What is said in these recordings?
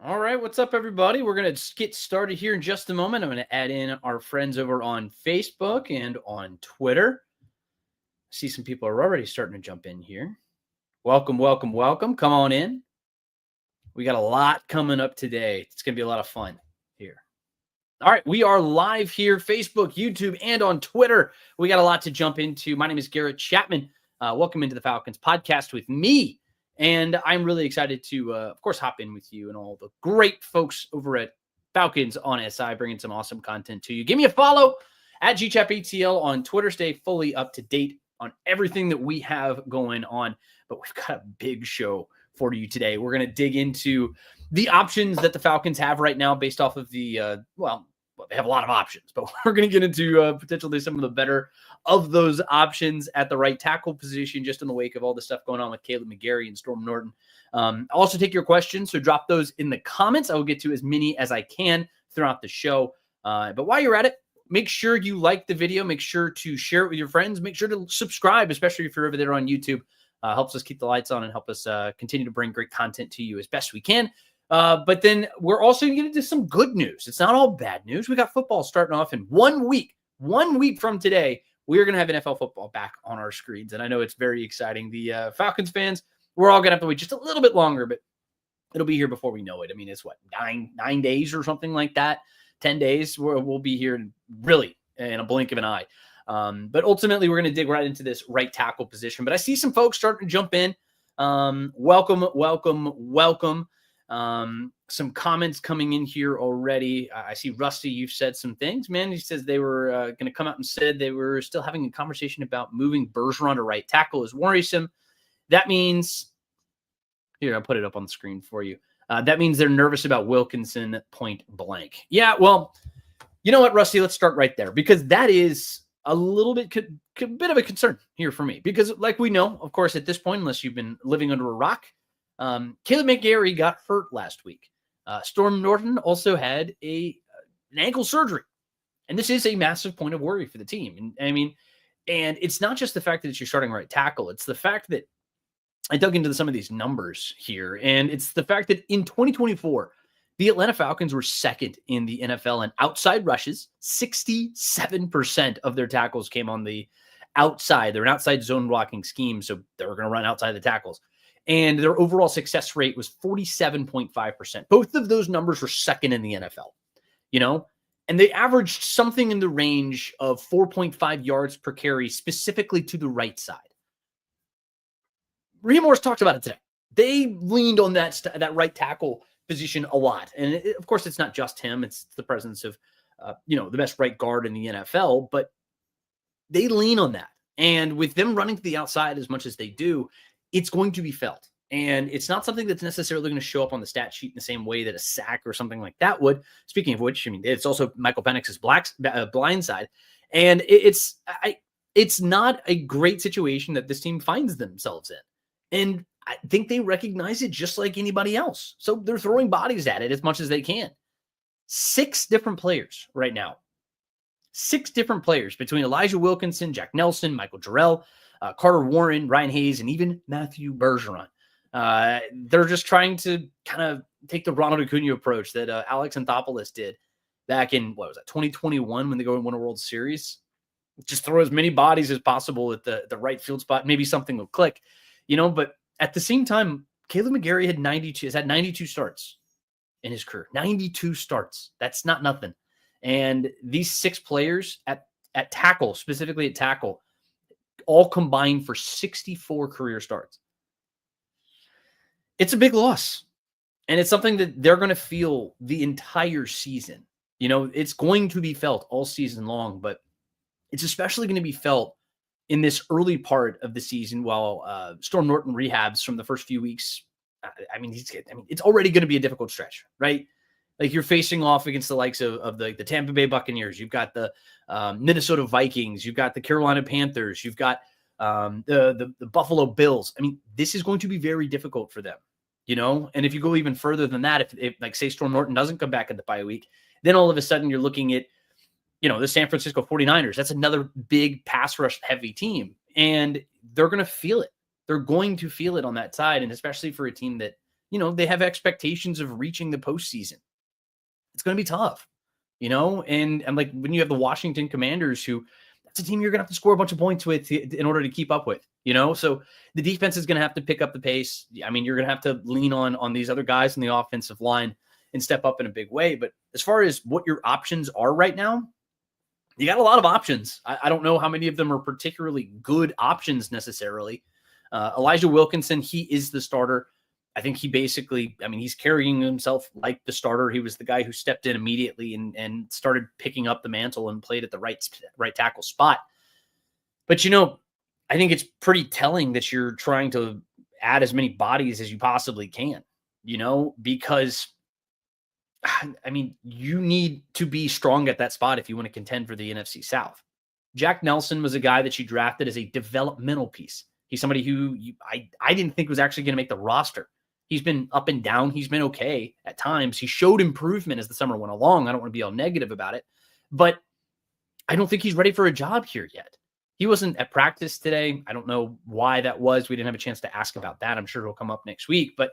All right, what's up, everybody? We're going to get started here in just a moment. I'm going to add in our friends over on Facebook and on Twitter. I see some people are already starting to jump in here. Welcome. Come on in. We got a lot coming up today. It's going to be a lot of fun here. All right, we are live here, Facebook, YouTube, and on Twitter. We got a lot to jump into. My name is Garrett Chapman. Welcome into the Falcons Podcast with me. And I'm really excited to, of course, hop in with you and all the great folks over at Falcons on SI, bringing some awesome content to you. Give me a follow at GChapATL on Twitter. Stay fully up to date on everything that we have going on. But we've got a big show for you today. We're going to dig into the options that the Falcons have right now based off of the, they have a lot of options, but we're going to get into potentially some of the better of those options at the right tackle position, just in the wake of all the stuff going on with Kaleb McGary and Storm Norton. I'll also take your questions, so drop those in the comments. I will get to as many as I can throughout the show. But while you're at it, make sure you like the video. Make sure to share it with your friends. Make sure to subscribe, especially if you're over there on YouTube. Helps us keep the lights on and help us continue to bring great content to you as best we can. But then we're also going to get into some good news. It's not all bad news. We got football starting off in 1 week. 1 week from today, we are going to have NFL football back on our screens. And I know it's very exciting. The Falcons fans, we're all going to have to wait just a little bit longer, but it'll be here before we know it. I mean, it's what, nine days or something like that? 10 days. We'll be here really in a blink of an eye. But ultimately, we're going to dig right into this right tackle position. But I see some folks starting to jump in. Welcome. Some comments coming in here already. I see Rusty, you've said some things, man. He says they were going to come out and said they were still having a conversation about moving Bergeron to right tackle is worrisome. That means, here, I'll put it up on the screen for you. That means they're nervous about Wilkinson point blank. Yeah, well, you know what, Rusty, let's start right there, because that is a little bit of a concern here for me, because like we know, of course, at this point, unless you've been living under a rock, Kaleb McGary got hurt last week. Storm Norton also had an ankle surgery. And this is a massive point of worry for the team. And it's not just the fact that it's your starting right tackle. It's the fact that I dug into some of these numbers here. And it's the fact that in 2024, the Atlanta Falcons were second in the NFL in outside rushes. 67% of their tackles came on the outside. They're an outside zone blocking scheme, so they were going to run outside the tackles. And their overall success rate was 47.5%. Both of those numbers were second in the NFL, and they averaged something in the range of 4.5 yards per carry, specifically to the right side. Raheem Morris talked about it today. They leaned on that right tackle position a lot. And of course, it's not just him. It's the presence of, the best right guard in the NFL, but they lean on that. And with them running to the outside as much as they do, it's going to be felt. And it's not something that's necessarily going to show up on the stat sheet in the same way that a sack or something like that would. Speaking of which, it's also Michael Penix's blind side. And it's not a great situation that this team finds themselves in. And I think they recognize it just like anybody else. So they're throwing bodies at it as much as they can. 6 different players right now. 6 different players between Elijah Wilkinson, Jack Nelson, Michael Jarrell, Carter Warren, Ryan Hayes, and even Matthew Bergeron. They're just trying to kind of take the Ronald Acuna approach that Alex Anthopoulos did back in, 2021 when they go and win a World Series. Just throw as many bodies as possible at the right field spot. Maybe something will click, but at the same time, Kaleb McGary has had 92 starts in his career. 92 starts. That's not nothing. And these 6 players at tackle, specifically at tackle, all combined for 64 career starts. It's a big loss. And it's something that they're going to feel the entire season. It's going to be felt all season long, but it's especially going to be felt in this early part of the season while Storm Norton rehabs from the first few weeks. It's already going to be a difficult stretch, right? Like, you're facing off against the likes of the Tampa Bay Buccaneers. You've got the Minnesota Vikings. You've got the Carolina Panthers. You've got the Buffalo Bills. This is going to be very difficult for them, And if you go even further than that, if like, say, Storm Norton doesn't come back in the bye week, then all of a sudden you're looking at, the San Francisco 49ers. That's another big pass rush heavy team. And they're going to feel it. They're going to feel it on that side. And especially for a team that they have expectations of reaching the postseason. It's going to be tough, and like when you have the Washington Commanders, who that's a team you're going to have to score a bunch of points with in order to keep up with, so the defense is going to have to pick up the pace. I mean, you're going to have to lean on these other guys in the offensive line and step up in a big way. But as far as what your options are right now, you got a lot of options. I don't know how many of them are particularly good options necessarily. Elijah Wilkinson, he is the starter. I think he's carrying himself like the starter. He was the guy who stepped in immediately and started picking up the mantle and played at the right tackle spot. But, I think it's pretty telling that you're trying to add as many bodies as you possibly can, because, I mean, you need to be strong at that spot if you want to contend for the NFC South. Jack Nelson was a guy that you drafted as a developmental piece. He's somebody who I didn't think was actually going to make the roster. He's been up and down. He's been okay at times. He showed improvement as the summer went along. I don't want to be all negative about it, but I don't think he's ready for a job here yet. He wasn't at practice today. I don't know why that was. We didn't have a chance to ask about that. I'm sure it'll come up next week, but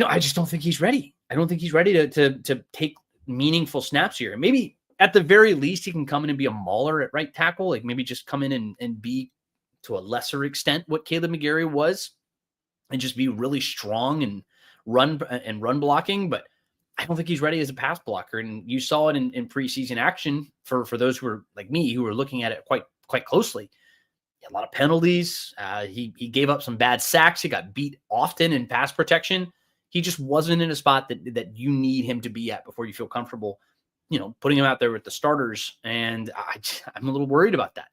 I just don't think he's ready. I don't think he's ready to take meaningful snaps here. Maybe at the very least, he can come in and be a mauler at right tackle, like maybe just come in and be to a lesser extent what Kaleb McGary was, and just be really strong and run blocking. But I don't think he's ready as a pass blocker. And you saw it in preseason action for those who are like me, who were looking at it quite closely. A lot of penalties. He gave up some bad sacks. He got beat often in pass protection. He just wasn't in a spot that you need him to be at before you feel comfortable, putting him out there with the starters. And I'm a little worried about that.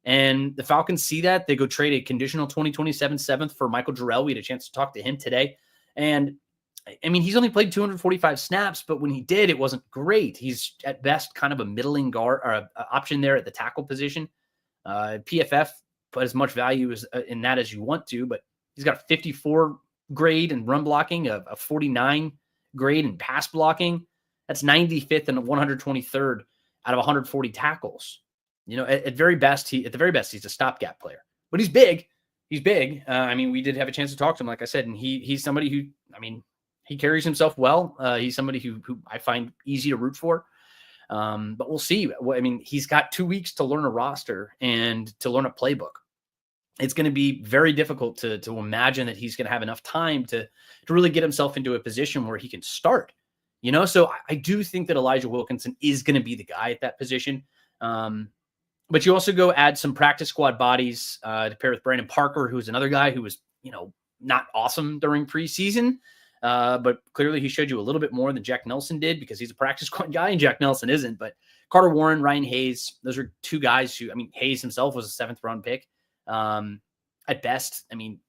And the Falcons see that. They go trade a conditional 2027 seventh for Michael Jarrell. We had a chance to talk to him today. And I mean, he's only played 245 snaps, but when he did, it wasn't great. He's at best kind of a middling guard or a option there at the tackle position. PFF put as much value in that as you want to, but he's got a 54 grade in run blocking, a 49 grade in pass blocking. That's 95th and 123rd out of 140 tackles. At the very best, he's a stopgap player, but he's big. He's big. I mean, we did have a chance to talk to him, like I said, and he's somebody who, I mean, he carries himself well. He's somebody who I find easy to root for. But we'll see. I mean, he's got 2 weeks to learn a roster and to learn a playbook. It's going to be very difficult to imagine that he's going to have enough time to really get himself into a position where he can start. So I do think that Elijah Wilkinson is going to be the guy at that position. But you also go add some practice squad bodies to pair with Brandon Parker, who's another guy who was, not awesome during preseason. But clearly he showed you a little bit more than Jack Nelson did because he's a practice squad guy and Jack Nelson isn't. But Carter Warren, Ryan Hayes, those are two guys who, I mean, Hayes himself was a 7th round pick. At best, I mean,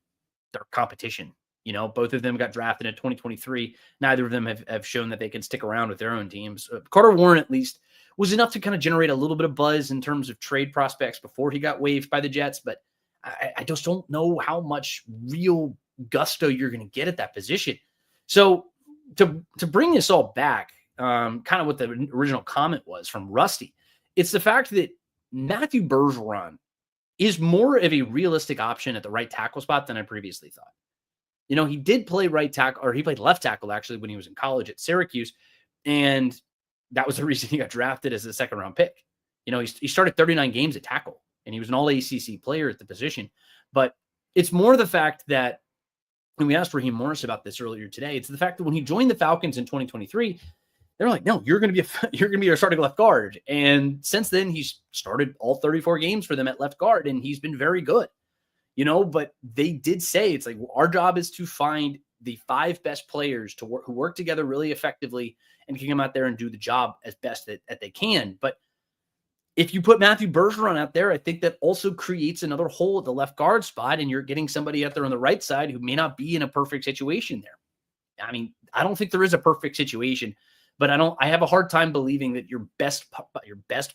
they're competition. Both of them got drafted in 2023. Neither of them have shown that they can stick around with their own teams. Carter Warren, at least, was enough to kind of generate a little bit of buzz in terms of trade prospects before he got waived by the Jets. But I just don't know how much real gusto you're going to get at that position. So to bring this all back, kind of what the original comment was from Rusty, it's the fact that Matthew Bergeron is more of a realistic option at the right tackle spot than I previously thought. He did play right tackle, or he played left tackle actually when he was in college at Syracuse. And that was the reason he got drafted as a 2nd round pick. He started 39 games at tackle and he was an all ACC player at the position. But it's more the fact that, and we asked Raheem Morris about this earlier today, it's the fact that when he joined the Falcons in 2023, they're like, no, you're going to be our starting left guard. And since then he's started all 34 games for them at left guard and he's been very good. But they did say it's like, our job is to find the 5 best players who work together really effectively and can come out there and do the job as best that they can. But if you put Matthew Bergeron out there, I think that also creates another hole at the left guard spot, and you're getting somebody out there on the right side who may not be in a perfect situation there. I mean, I don't think there is a perfect situation, but I have a hard time believing that your best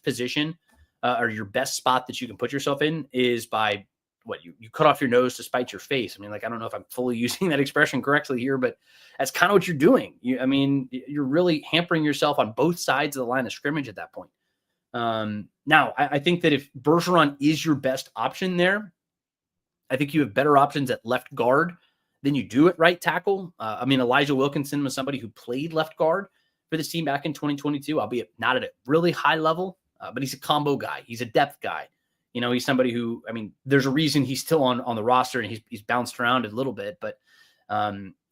position or your best spot that you can put yourself in is by what you cut off your nose to spite your face. I mean, like, I don't know if I'm fully using that expression correctly here, but that's kind of what you're doing. You're really hampering yourself on both sides of the line of scrimmage at that point. Now, I think that if Bergeron is your best option there, I think you have better options at left guard than you do at right tackle. I mean, Elijah Wilkinson was somebody who played left guard for this team back in 2022, albeit not at a really high level, but he's a combo guy. He's a depth guy. He's somebody who, I mean, there's a reason he's still on the roster, and he's bounced around a little bit, but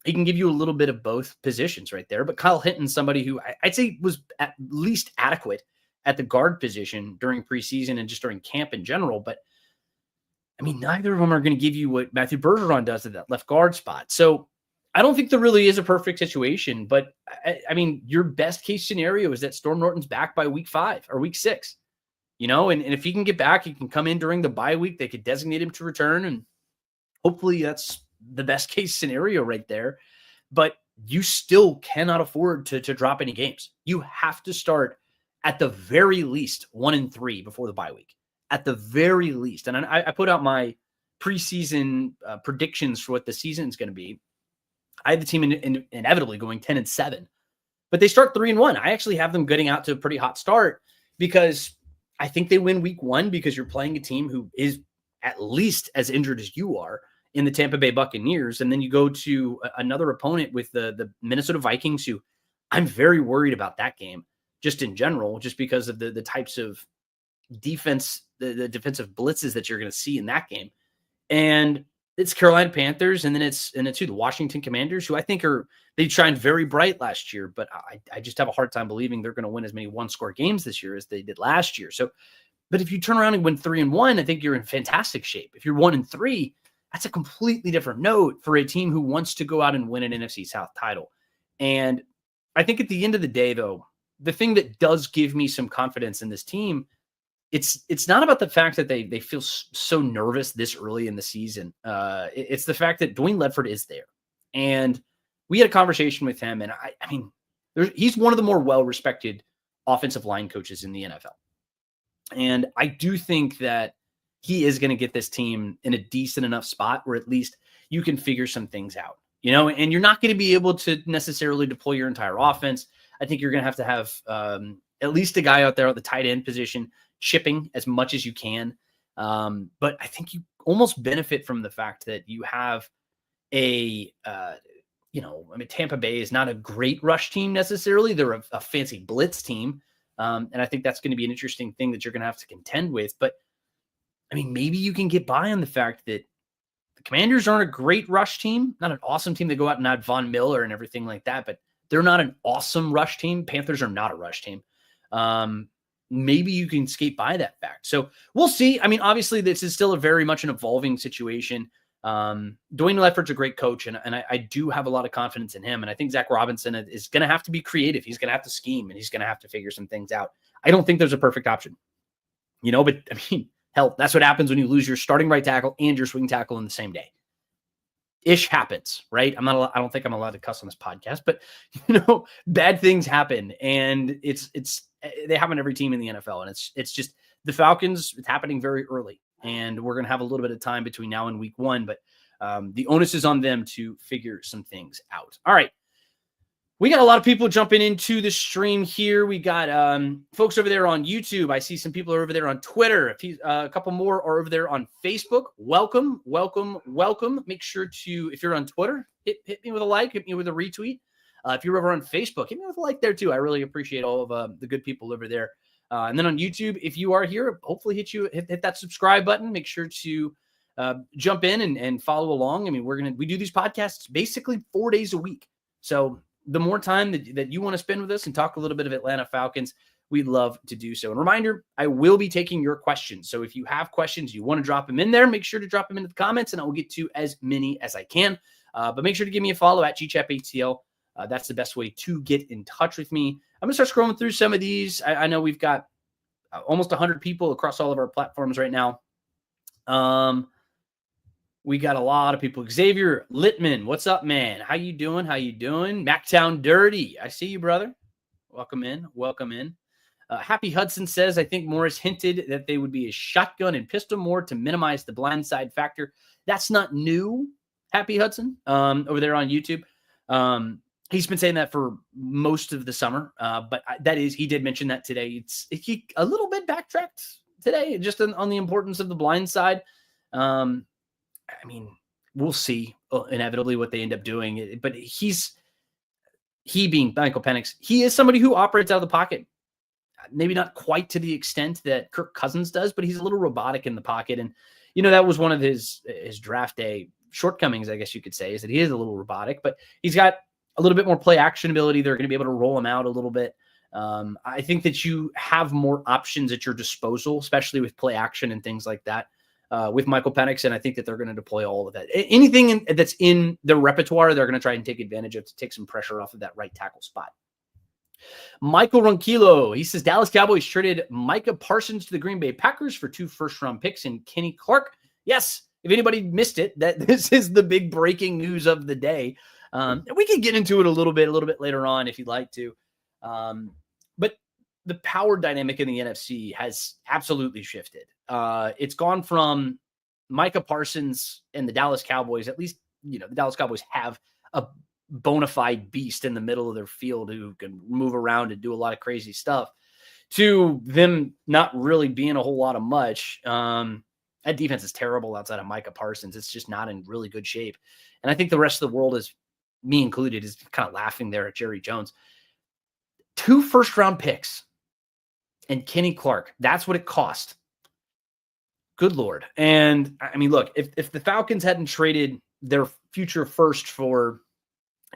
he can give you a little bit of both positions right there. But Kyle Hinton's somebody who I'd say was at least adequate at the guard position during preseason and just during camp in general. But I mean, neither of them are going to give you what Matthew Bergeron does at that left guard spot. So I don't think there really is a perfect situation, but I mean, your best case scenario is that Storm Norton's back by week 5 or week 6, and if he can get back, he can come in during the bye week. They could designate him to return, and hopefully that's the best case scenario right there. But you still cannot afford to drop any games. You have to start at the very least 1-3 before the bye week, at the very least. And I put out my preseason predictions for what the season is going to be. I have the team inevitably going 10-7, but they start 3-1. I actually have them getting out to a pretty hot start because I think they win week 1 because you're playing a team who is at least as injured as you are in the Tampa Bay Buccaneers. And then you go to another opponent with the Minnesota Vikings, who I'm very worried about that game just in general, just because of the types of defense, the defensive blitzes that you're going to see in that game. And it's Carolina Panthers, and then it's who? The Washington Commanders, who I think they shined very bright last year, but I just have a hard time believing they're going to win as many one-score games this year as they did last year. So, but if you turn around and win 3-1, I think you're in fantastic shape. If you're 1-3, that's a completely different note for a team who wants to go out and win an NFC South title. And I think at the end of the day, though, the thing that does give me some confidence in this team, it's not about the fact that they feel so nervous this early in the season. It's the fact that Dwayne Ledford is there. And we had a conversation with him, and I mean, he's one of the more well-respected offensive line coaches in the NFL. And I do think that he is going to get this team in a decent enough spot where at least you can figure some things out, and you're not going to be able to necessarily deploy your entire offense. I think you're going to have at least a guy out there at the tight end position chipping as much as you can. But I think you almost benefit from the fact that you have Tampa Bay is not a great rush team necessarily. They're a fancy blitz team. And I think that's going to be an interesting thing that you're going to have to contend with. But I mean, maybe you can get by on the fact that the Commanders aren't a great rush team, not an awesome team. They go out and add Von Miller and everything like that, but they're not an awesome rush team. Panthers are not a rush team. Maybe you can skate by that fact. So we'll see. I mean, obviously, this is still a very much an evolving situation. Dwayne Ledford's a great coach, and I do have a lot of confidence in him. And I think Zach Robinson is going to have to be creative. He's going to have to scheme, and he's going to have to figure some things out. I don't think there's a perfect option, but I mean, hell, that's what happens when you lose your starting right tackle and your swing tackle in the same day. Ish happens, right? I don't think I'm allowed to cuss on this podcast, but bad things happen, and they happen to every team in the NFL, and it's just the Falcons. It's happening very early, and we're going to have a little bit of time between now and week 1, but the onus is on them to figure some things out. All right. We got a lot of people jumping into the stream here. We got folks over there on YouTube. I see some people are over there on Twitter. A couple more are over there on Facebook. Welcome. Make sure to, if you're on Twitter, hit me with a like, hit me with a retweet. If you're over on Facebook, hit me with a like there too. I really appreciate all of the good people over there. And then on YouTube, if you are here, hopefully hit that subscribe button. Make sure to jump in and follow along. I mean, we do these podcasts basically 4 days a week. So the more time that you want to spend with us and talk a little bit of Atlanta Falcons, we'd love to do so. And reminder, I will be taking your questions. So if you have questions, you want to drop them in there, make sure to drop them into the comments, and I will get to as many as I can. But make sure to give me a follow at GChapATL. That's the best way to get in touch with me. I'm going to start scrolling through some of these. I know we've got almost 100 people across all of our platforms right now. We got a lot of people. Xavier Littman, what's up, man? How you doing? Mactown Dirty, I see you, brother. Welcome in. Happy Hudson says, I think Morris hinted that they would be a shotgun and pistol more to minimize the blindside factor. That's not new, Happy Hudson, over there on YouTube. He's been saying that for most of the summer, but he did mention that today. He a little bit backtracked today, just on the importance of the blind side. I mean, we'll see. inevitably what they end up doing. But he being Michael Penix, he is somebody who operates out of the pocket. Maybe not quite to the extent that Kirk Cousins does, but he's a little robotic in the pocket. And, that was one of his draft day shortcomings, I guess you could say, is that he is a little robotic, but he's got a little bit more play action ability. They're going to be able to roll him out a little bit. I think that you have more options at your disposal, especially with play action and things like that, with Michael Penix. And I think that they're going to deploy all of that. Anything that's in their repertoire, they're going to try and take advantage of to take some pressure off of that right tackle spot. Michael Ronquillo, he says, Dallas Cowboys traded Micah Parsons to the Green Bay Packers for 2 first-round picks and Kenny Clark. Yes, if anybody missed it, that this is the big breaking news of the day. We can get into it a little bit later on if you'd like to. But the power dynamic in the NFC has absolutely shifted. It's gone from Micah Parsons and the Dallas Cowboys, at least, the Dallas Cowboys have a bona fide beast in the middle of their field who can move around and do a lot of crazy stuff, to them not really being a whole lot of much. That defense is terrible outside of Micah Parsons. It's just not in really good shape. And I think the rest of the world, is me included, is kind of laughing there at Jerry Jones. 2 first-round picks and Kenny Clark. That's what it cost. Good Lord. And I mean, look, if the Falcons hadn't traded their future first for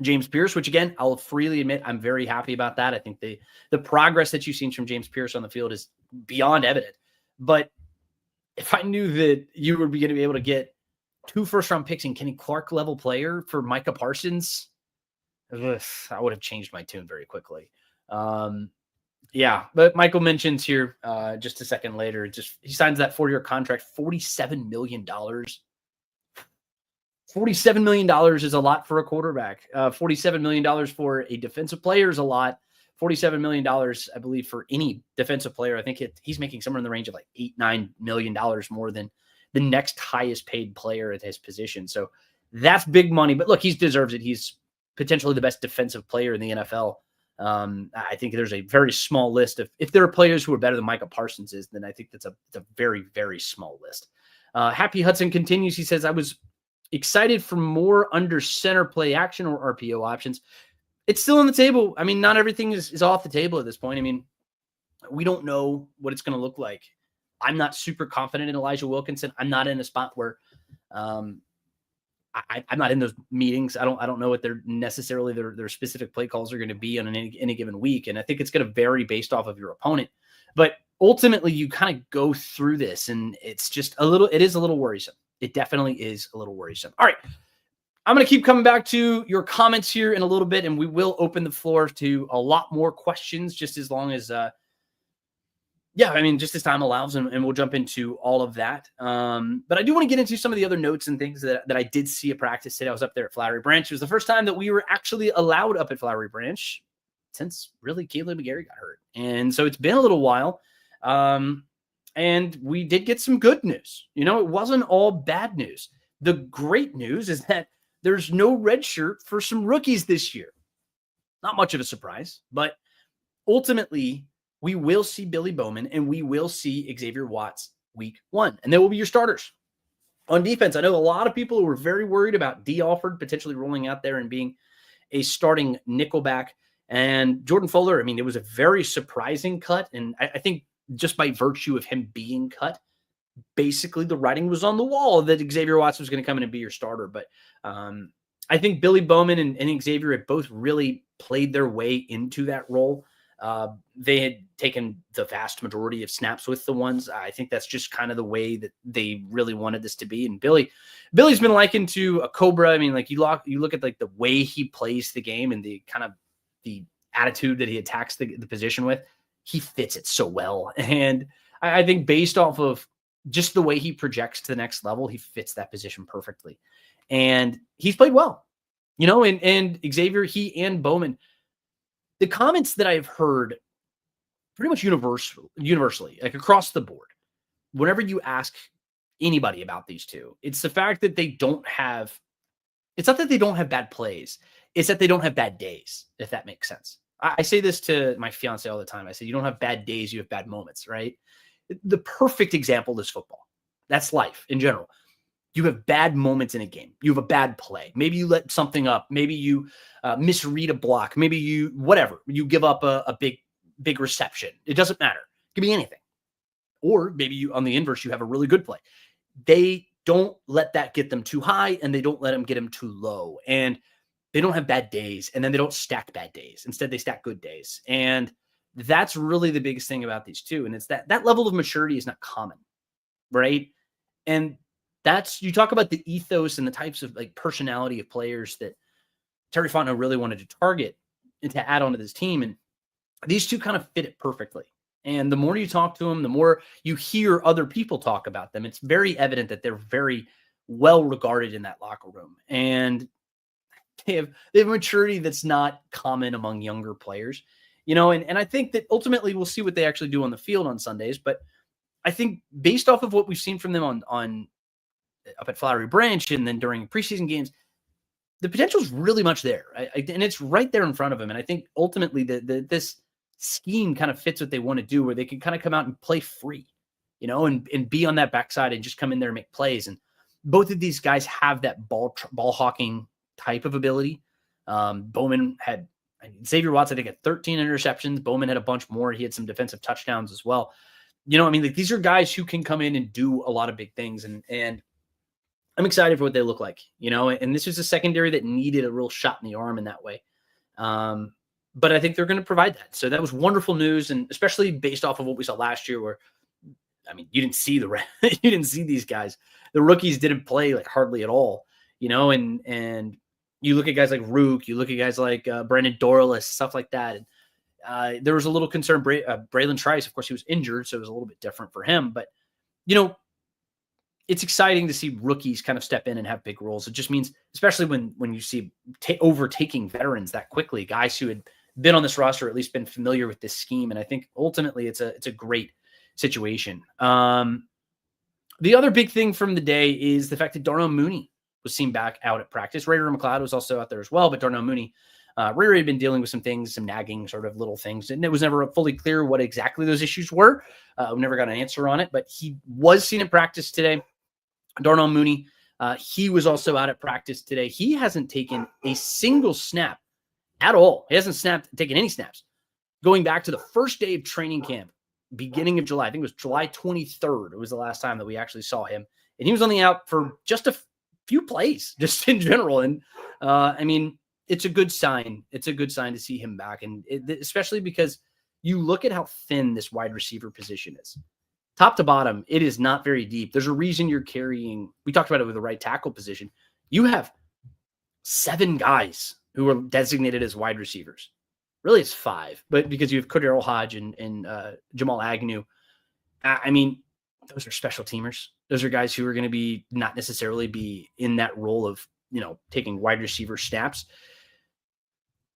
James Pierce, which again, I'll freely admit, I'm very happy about that. I think the progress that you've seen from James Pierce on the field is beyond evident. But if I knew that you were going to be able to get 2 first-round picks and Kenny Clark level player for Micah Parsons, I would have changed my tune very quickly. Yeah, but Michael mentions here just a second later, he signs that 4-year contract, $47 million. $47 million is a lot for a quarterback. $47 million for a defensive player is a lot. $47 million, I believe, for any defensive player. I think he's making somewhere in the range of like $8-9 million more than the next highest paid player at his position. So that's big money. But look, he deserves it. He's potentially the best defensive player in the NFL. I think there's a very small list of, if there are players who are better than Micah Parsons is, then I think that's a very, very small list. Happy Hudson continues. He says, I was excited for more under center play action or RPO options. It's still on the table. I mean, not everything is off the table at this point. I mean, we don't know what it's going to look like. I'm not super confident in Elijah Wilkinson. I'm not in a spot where I'm not in those meetings. I don't know what their specific play calls are going to be on any given week. And I think it's going to vary based off of your opponent. But ultimately, you kind of go through this, and it's just it is a little worrisome. It definitely is a little worrisome. All right. I'm going to keep coming back to your comments here in a little bit, and we will open the floor to a lot more questions, just as long as, just as time allows, and we'll jump into all of that. But I do want to get into some of the other notes and things that I did see at practice today. I was up there at Flowery Branch. It was the first time that we were actually allowed up at Flowery Branch since really Kaleb McGary got hurt. And so it's been a little while. And we did get some good news. It wasn't all bad news. The great news is that there's no red shirt for some rookies this year. Not much of a surprise, but ultimately we will see Billy Bowman and we will see Xavier Watts week 1, and they will be your starters. On defense, I know a lot of people were very worried about D. Alford potentially rolling out there and being a starting nickelback. And Jordan Fuller, I mean, it was a very surprising cut. And I think just by virtue of him being cut, basically the writing was on the wall that Xavier Watts was going to come in and be your starter. But I think Billy Bowman and Xavier had both really played their way into that role. They had taken the vast majority of snaps with the ones. I think that's just kind of the way that they really wanted this to be. And Billy's been likened to a Cobra. I mean, like you look at like the way he plays the game and the kind of the attitude that he attacks the position with, he fits it so well. And I think based off of just the way he projects to the next level, he fits that position perfectly. And he's played well, and Xavier, he and Bowman, the comments that I've heard pretty much universally, like across the board, whenever you ask anybody about these two, it's the fact that it's not that they don't have bad plays. It's that they don't have bad days, if that makes sense. I say this to my fiance all the time. I say, you don't have bad days, you have bad moments, right? The perfect example is football. That's life in general. you have bad moments in a game. You have a bad play. Maybe you let something up. Maybe you misread a block. Maybe you, whatever, you give up a big reception. It doesn't matter. It could be anything. Or maybe you, on the inverse, you have a really good play. They don't let that get them too high, and they don't let them get them too low. And they don't have bad days, and then they don't stack bad days. Instead, they stack good days. And that's really the biggest thing about these two. And it's that level of maturity is not common, right? And that's, you talk about the ethos and the types of like personality of players that Terry Fontenot really wanted to target and to add onto this team. And these two kind of fit it perfectly. And the more you talk to them, the more you hear other people talk about them. It's very evident that they're very well regarded in that locker room. And they have maturity that's not common among younger players, you know, and I think that ultimately we'll see what they actually do on the field on Sundays. But I think based off of what we've seen from them on up at Flowery Branch and then during preseason games, the potential is really much there. And it's right there in front of them. And I think ultimately this scheme kind of fits what they want to do, where they can kind of come out and play free, you know, and be on that backside and just come in there and make plays. And both of these guys have that ball hawking type of ability. Bowman had, Xavier Watts, I think, had 13 interceptions. Bowman had a bunch more. He had some defensive touchdowns as well. You know, I mean, like, these are guys who can come in and do a lot of big things. And I'm excited for what they look like, you know, and this was a secondary that needed a real shot in the arm in that way. But I think they're going to provide that. So that was wonderful news. And especially based off of what we saw last year, where, I mean, you didn't see you didn't see these guys. The rookies didn't play like hardly at all, you know, and you look at guys like Rook, you look at guys like Brandon Dorless, stuff like that. And there was a little concern. Bralen Trice, of course, he was injured, so it was a little bit different for him. But, you know, it's exciting to see rookies kind of step in and have big roles. It just means, especially when you see overtaking veterans that quickly, guys who had been on this roster, or at least been familiar with this scheme. And I think ultimately it's a great situation. The other big thing from the day is the fact that Darnell Mooney was seen back out at practice. Ray McLeod was also out there as well, but Darnell Mooney, Ray had been dealing with some things, some nagging sort of little things, and it was never fully clear what exactly those issues were. We never got an answer on it, but he was seen at practice today. Darnell Mooney, he was also out at practice today. He hasn't taken a single snap at all. He hasn't taken any snaps going back to the first day of training camp, beginning of July. I think it was July 23rd. It was the last time that we actually saw him. And he was only out for just a few plays, just in general. And I mean, it's a good sign. It's a good sign to see him back. And especially because you look at how thin this wide receiver position is. Top to bottom, it is not very deep. There's a reason you're carrying, we talked about it with the right tackle position. You have 7 guys who are designated as wide receivers. Really, it's 5, but because you have Cordero Hodge and Jamal Agnew. I mean, those are special teamers. Those are guys who are going to be not necessarily be in that role of, you know, taking wide receiver snaps.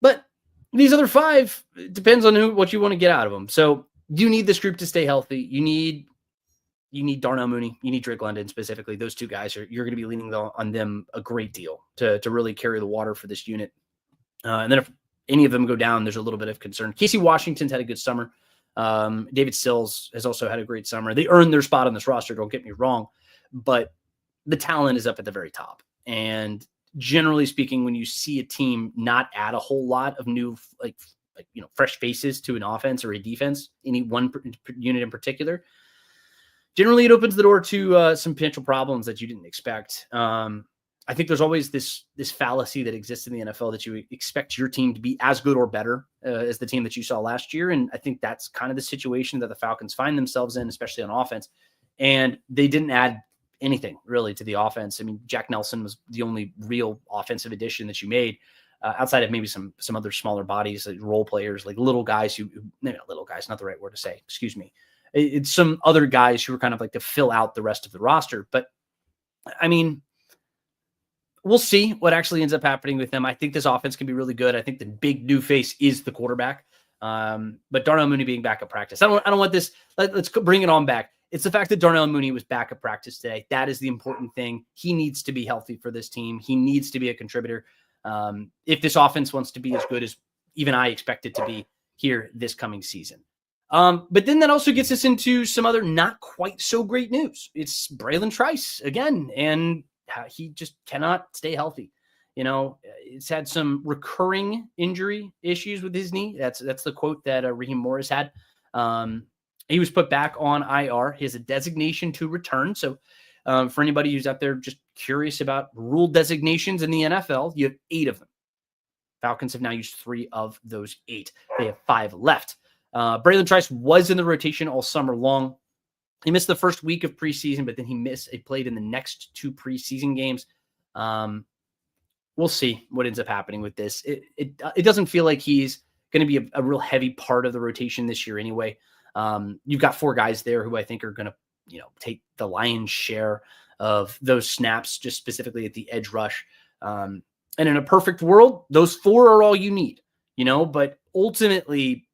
But these other 5, it depends on what you want to get out of them. So you need this group to stay healthy. You need Darnell Mooney. You need Drake London specifically. Those 2 guys you're going to be leaning on them a great deal to really carry the water for this unit. And then if any of them go down, there's a little bit of concern. Casey Washington's had a good summer. David Sills has also had a great summer. They earned their spot on this roster, don't get me wrong, but the talent is up at the very top. And generally speaking, when you see a team not add a whole lot of new, like you know, fresh faces to an offense or a defense, any one unit in particular, generally it opens the door to some potential problems that you didn't expect. I think there's always this fallacy that exists in the NFL that you expect your team to be as good or better as the team that you saw last year. And I think that's kind of the situation that the Falcons find themselves in, especially on offense. And they didn't add anything really to the offense. I mean, Jack Nelson was the only real offensive addition that you made outside of maybe some other smaller bodies, like role players, like little guys little guys, not the right word to say, excuse me. It's some other guys who were kind of like to fill out the rest of the roster. But I mean, we'll see what actually ends up happening with them. I think this offense can be really good. I think the big new face is the quarterback. But Darnell Mooney being back at practice, I don't want this. Let's bring it on back. It's the fact that Darnell Mooney was back at practice today. That is the important thing. He needs to be healthy for this team. He needs to be a contributor. If this offense wants to be as good as even I expect it to be here this coming season. But then that also gets us into some other not quite so great news. It's Bralen Trice again, and he just cannot stay healthy. It's had some recurring injury issues with his knee. That's the quote that Raheem Morris had. He was put back on IR. He has a designation to return. So for anybody who's out there just curious about rule designations in the NFL, you have 8 of them. Falcons have now used 3 of those 8. They have 5 left. Bralen Trice was in the rotation all summer long. He missed the first week of preseason, but then he played in the next 2 preseason games. We'll see what ends up happening with this. It doesn't feel like he's going to be a real heavy part of the rotation this year anyway. You've got 4 guys there who I think are going to, take the lion's share of those snaps, just specifically at the edge rush. And in a perfect world, those 4 are all you need, but ultimately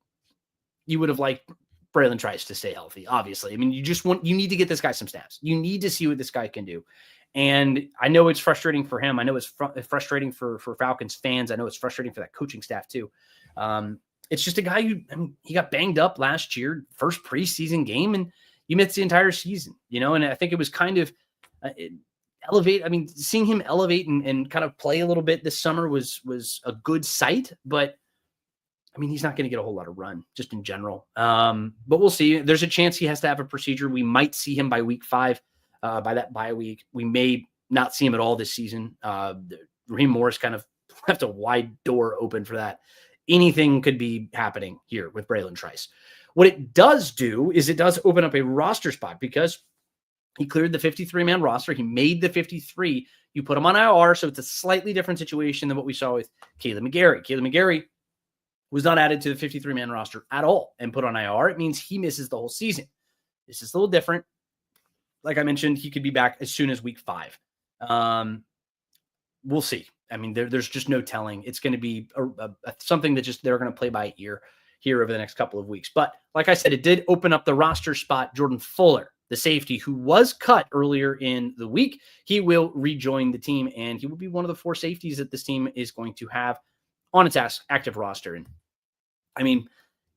you would have liked Bralen Trice to stay healthy, obviously. I mean, you need to get this guy some snaps. You need to see what this guy can do. And I know it's frustrating for him. I know it's frustrating for Falcons fans. I know it's frustrating for that coaching staff too. It's just a guy he got banged up last year, first preseason game, and you missed the entire season, and I think it was kind of seeing him elevate and kind of play a little bit this summer was a good sight, but he's not going to get a whole lot of run just in general. But we'll see. There's a chance he has to have a procedure. We might see him by week 5. By that bye week, we may not see him at all this season. Raheem Morris kind of left a wide door open for that. Anything could be happening here with Bralen Trice. What it does do is it does open up a roster spot because he cleared the 53-man roster. He made the 53. You put him on IR, so it's a slightly different situation than what we saw with Kaleb McGary. Kaleb McGary was not added to the 53-man roster at all and put on IR. It means he misses the whole season. This is a little different. Like I mentioned, he could be back as soon as week 5. We'll see. There's just no telling. It's going to be something that just they're going to play by ear here over the next couple of weeks. But like I said, it did open up the roster spot. Jordan Fuller, the safety who was cut earlier in the week, he will rejoin the team, and he will be one of the 4 safeties that this team is going to have on its active roster. And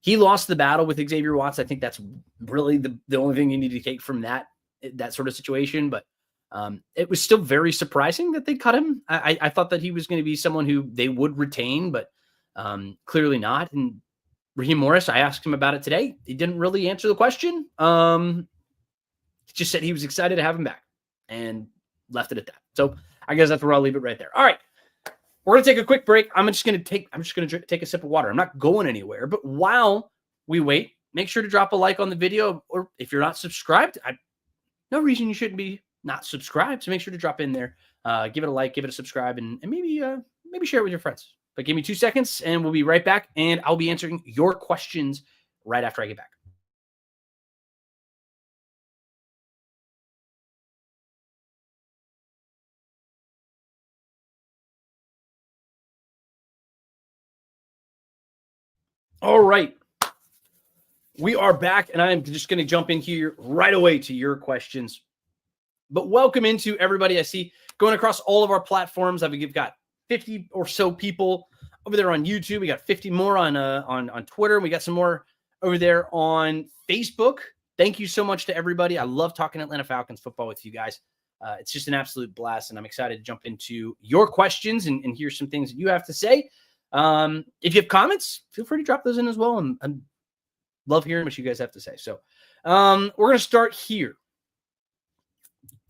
he lost the battle with Xavier Watts. I think that's really the only thing you need to take from that sort of situation, but it was still very surprising that they cut him. I thought that he was going to be someone who they would retain, but clearly not. And Raheem Morris, I asked him about it today. He didn't really answer the question. He just said he was excited to have him back and left it at that. So I guess that's where I'll leave it right there. All right. We're going to take a quick break. I'm just going to take a sip of water. I'm not going anywhere, but while we wait, make sure to drop a like on the video, or if you're not subscribed, no reason you shouldn't be not subscribed. So make sure to drop in there, give it a like, give it a subscribe, and maybe share it with your friends. But give me 2 seconds and we'll be right back. And I'll be answering your questions right after I get back. All right. We are back, and I'm just going to jump in here right away to your questions. But welcome into everybody I see going across all of our platforms. We've got 50 or so people over there on YouTube. We got 50 more on Twitter. We got some more over there on Facebook. Thank you so much to everybody. I love talking Atlanta Falcons football with you guys. It's just an absolute blast, and I'm excited to jump into your questions and hear some things that you have to say. If you have comments, feel free to drop those in as well. And love hearing what you guys have to say. So we're going to start here.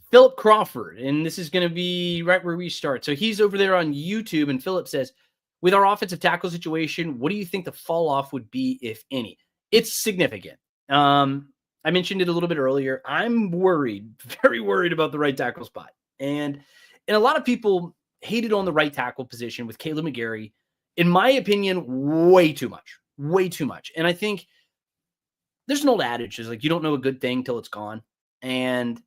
Philip Crawford, and this is going to be right where we start. So he's over there on YouTube, and Philip says, with our offensive tackle situation, what do you think the fall off would be, if any? It's significant. I mentioned it a little bit earlier. I'm worried, very worried about the right tackle spot. And a lot of people hated on the right tackle position with Kaleb McGary. In my opinion, way too much. And I think there's an old adage, is like, you don't know a good thing till it's gone. And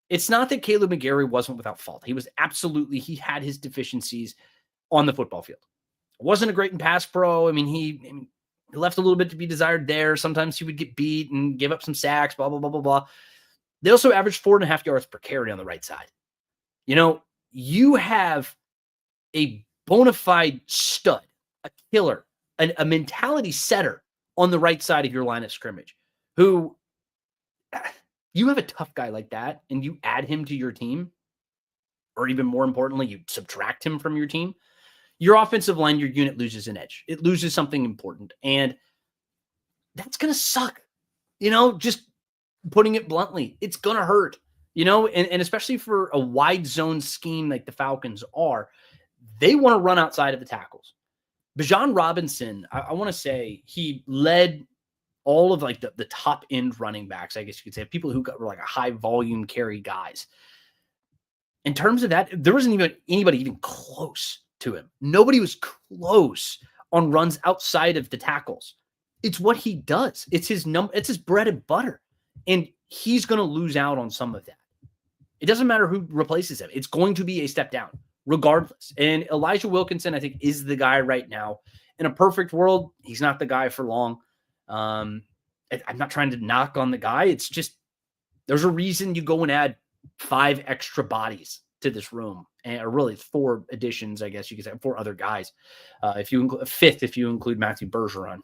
it's not that Kaleb McGary wasn't without fault. He had his deficiencies on the football field. Wasn't a great in pass pro. He left a little bit to be desired there. Sometimes he would get beat and give up some sacks, blah, blah, blah, blah, blah. They also averaged 4.5 yards per carry on the right side. You have a bona fide stud, a killer, a mentality setter on the right side of your line of scrimmage, who you have a tough guy like that and you add him to your team, or even more importantly, you subtract him from your team, your offensive line, your unit loses an edge. It loses something important. And that's going to suck. Just putting it bluntly, it's going to hurt, and especially for a wide zone scheme like the Falcons are, they want to run outside of the tackles. Bijan Robinson, I want to say he led all of like the top end running backs, I guess you could say, people who were like a high volume carry guys. In terms of that, there wasn't even anybody even close to him. Nobody was close on runs outside of the tackles. It's what he does. It's his it's his bread and butter. And he's going to lose out on some of that. It doesn't matter who replaces him. It's going to be a step down regardless. And Elijah Wilkinson, I think, is the guy right now. In a perfect world, he's not the guy for long. I'm not trying to knock on the guy. It's just, there's a reason you go and add 5 extra bodies to this room, or really 4 additions, I guess you could say, 4 other guys. If you include 5th, if you include Matthew Bergeron.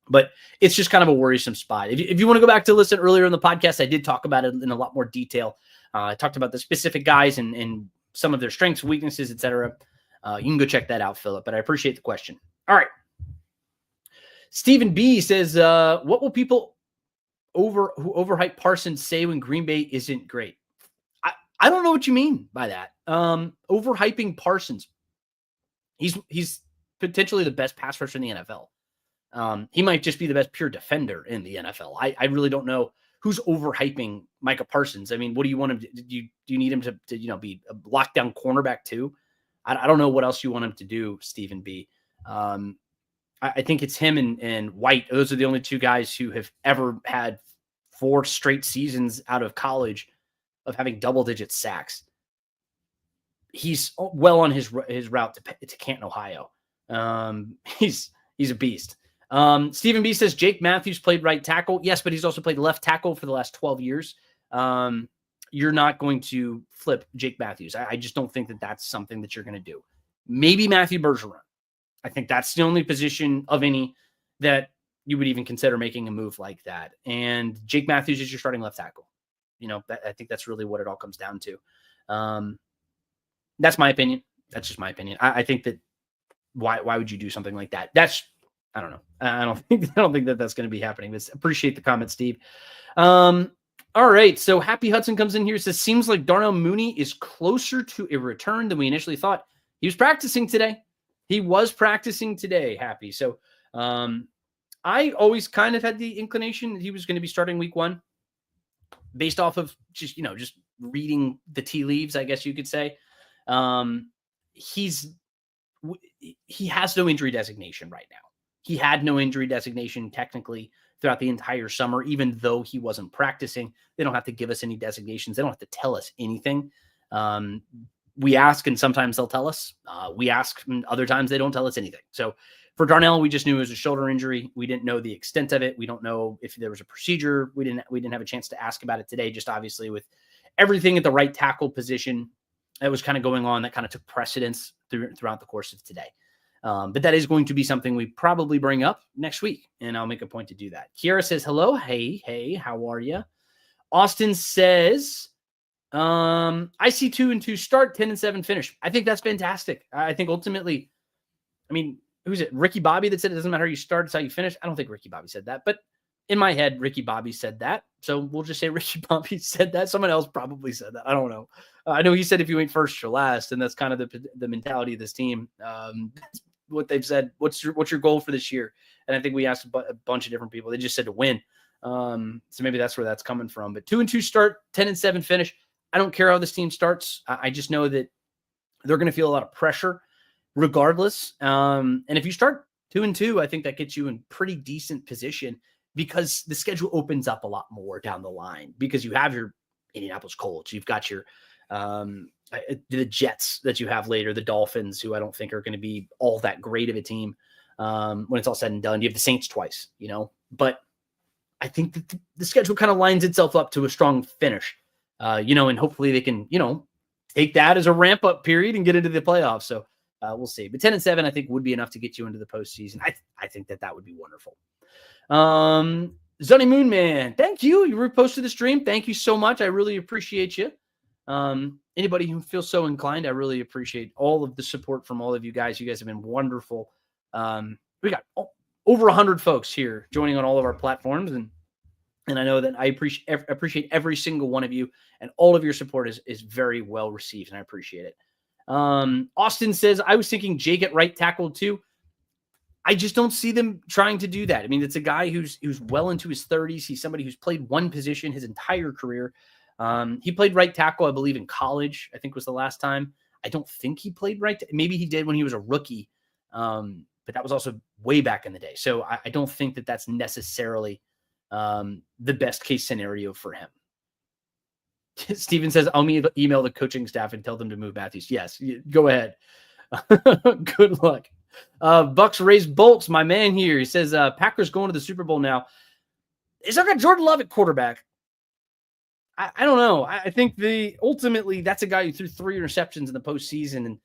But it's just kind of a worrisome spot. If you want to go back to listen earlier in the podcast, I did talk about it in a lot more detail. I talked about the specific guys and some of their strengths, weaknesses, etc. You can go check that out, Philip. But I appreciate the question. All right. Stephen B says, what will people who overhype Parsons say when Green Bay isn't great? I don't know what you mean by that. Overhyping Parsons. He's potentially the best pass rusher in the NFL. He might just be the best pure defender in the NFL. I really don't know who's overhyping Micah Parsons. I mean, what do you want him to do? Do you need him to be a lockdown cornerback too? I don't know what else you want him to do, Stephen B. I think it's him and White. Those are the only 2 guys who have ever had 4 straight seasons out of college of having double-digit sacks. He's well on his route to Canton, Ohio. He's a beast. Stephen B says Jake Matthews played right tackle. Yes, but he's also played left tackle for the last 12 years. You're not going to flip Jake Matthews. I just don't think that that's something that you're going to do. Maybe Matthew Bergeron. I think that's the only position of any that you would even consider making a move like that. And Jake Matthews is your starting left tackle. I think that's really what it all comes down to. That's my opinion. That's just my opinion. I think that why would you do something like that? I don't know. I don't think that that's going to be happening. But appreciate the comment, Steve. All right. So Happy Hudson comes in here, says, seems like Darnell Mooney is closer to a return than we initially thought. He was practicing today. Happy. So I always kind of had the inclination that he was going to be starting week 1 based off of just reading the tea leaves, I guess you could say. He has no injury designation right now. He had no injury designation technically throughout the entire summer, even though he wasn't practicing. They don't have to give us any designations. They don't have to tell us anything. We ask, and sometimes they'll tell us. We ask, and other times they don't tell us anything. So for Darnell, we just knew it was a shoulder injury. We didn't know the extent of it. We don't know if there was a procedure. We didn't have a chance to ask about it today, just obviously with everything at the right tackle position that was kind of going on that kind of took precedence throughout the course of today. But that is going to be something we probably bring up next week, and I'll make a point to do that. Kiara says, hello. Hey, how are you? Austin says, I see 2-2 start, 10-7 finish. I think that's fantastic. I think ultimately, who's it? Ricky Bobby that said it doesn't matter how you start, it's how you finish. I don't think Ricky Bobby said that, but in my head, Ricky Bobby said that. So we'll just say Ricky Bobby said that. Someone else probably said that. I don't know. I know he said if you ain't first, you're last, and that's kind of the mentality of this team. That's what they've said. What's your goal for this year? And I think we asked a bunch of different people. They just said to win. So maybe that's where that's coming from. But 2-2 start, 10-7 finish. I don't care how this team starts. I just know that they're going to feel a lot of pressure regardless. And if you start 2-2, I think that gets you in pretty decent position because the schedule opens up a lot more down the line because you have your Indianapolis Colts. You've got your the Jets that you have later, the Dolphins, who I don't think are going to be all that great of a team when it's all said and done. You have the Saints twice, but I think that the schedule kind of lines itself up to a strong finish, and hopefully they can, take that as a ramp up period and get into the playoffs. So We'll see. But 10-7, I think, would be enough to get you into the postseason. I think that would be wonderful. Zunny Moon Man, thank you. You reposted the stream. Thank you so much. I really appreciate you. Anybody who feels so inclined, I really appreciate all of the support from all of you guys. You guys have been wonderful. We got over 100 folks here joining on all of our platforms, and I know that I appreciate every single one of you, and all of your support is very well received, and I appreciate it. Austin says, I was thinking Jake at right tackle too. I just don't see them trying to do that. I mean, it's a guy who's well into his 30s. He's somebody who's played one position his entire career. He played right tackle, I believe, in college, I think was the last time. I don't think he played right. Maybe he did when he was a rookie. But that was also way back in the day. So I don't think that that's necessarily the best case scenario for him. Steven says, I'll email the coaching staff and tell them to move Matthews. Yes, go ahead. Good luck. Bucks raised bolts, my man here. He says, Packers going to the Super Bowl now. Is there got Jordan Love at quarterback? I don't know. I think ultimately that's a guy who threw 3 interceptions in the postseason